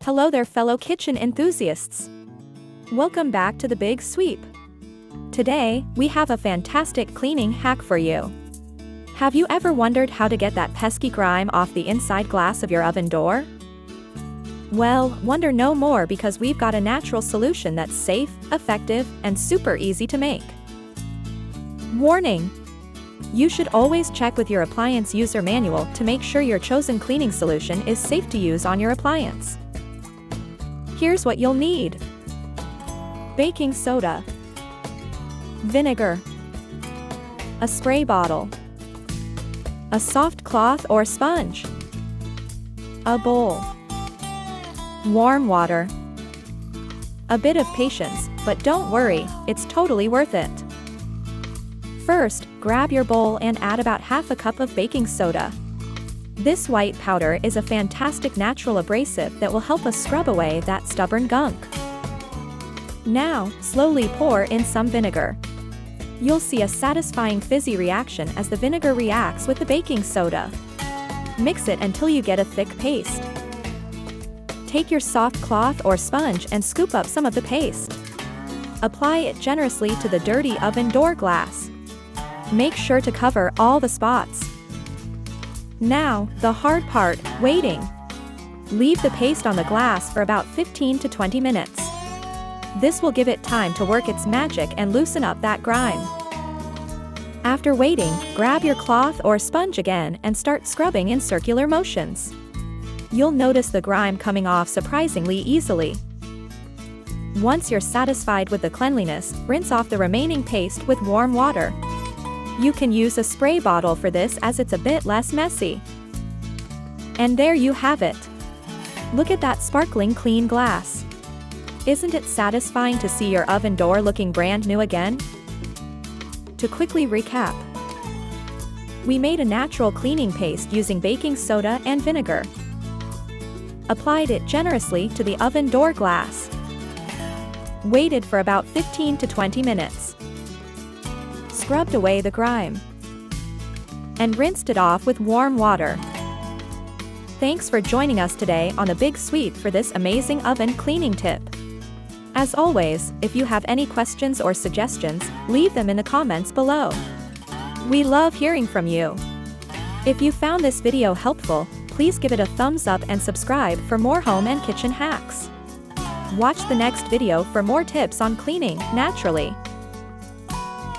Hello there, fellow kitchen enthusiasts. Welcome back to the Big Sweep. Today, we have a fantastic cleaning hack for you. Have you ever wondered how to get that pesky grime off the inside glass of your oven door? Well, wonder no more, because we've got a natural solution that's safe, effective, and super easy to make. Warning! You should always check with your appliance user manual to make sure your chosen cleaning solution is safe to use on your appliance. Here's what you'll need: baking soda, vinegar, a spray bottle, a soft cloth or sponge, a bowl, warm water, a bit of patience, but don't worry, it's totally worth it. First, grab your bowl and add about half a cup of baking soda. This white powder is a fantastic natural abrasive that will help us scrub away that stubborn gunk. Now, slowly pour in some vinegar. You'll see a satisfying fizzy reaction as the vinegar reacts with the baking soda. Mix it until you get a thick paste. Take your soft cloth or sponge and scoop up some of the paste. Apply it generously to the dirty oven door glass. Make sure to cover all the spots. Now, the hard part, waiting. Leave the paste on the glass for about 15 to 20 minutes. This will give it time to work its magic and loosen up that grime. After waiting, grab your cloth or sponge again and start scrubbing in circular motions. You'll notice the grime coming off surprisingly easily. Once you're satisfied with the cleanliness, rinse off the remaining paste with warm water. You can use a spray bottle for this, as it's a bit less messy. And there you have it. Look at that sparkling clean glass. Isn't it satisfying to see your oven door looking brand new again? To quickly recap, we made a natural cleaning paste using baking soda and vinegar. Applied it generously to the oven door glass. Waited for about 15 to 20 minutes. Scrubbed away the grime. And rinsed it off with warm water. Thanks for joining us today on the Big Sweep for this amazing oven cleaning tip. As always, if you have any questions or suggestions, leave them in the comments below. We love hearing from you. If you found this video helpful, please give it a thumbs up and subscribe for more home and kitchen hacks. Watch the next video for more tips on cleaning naturally.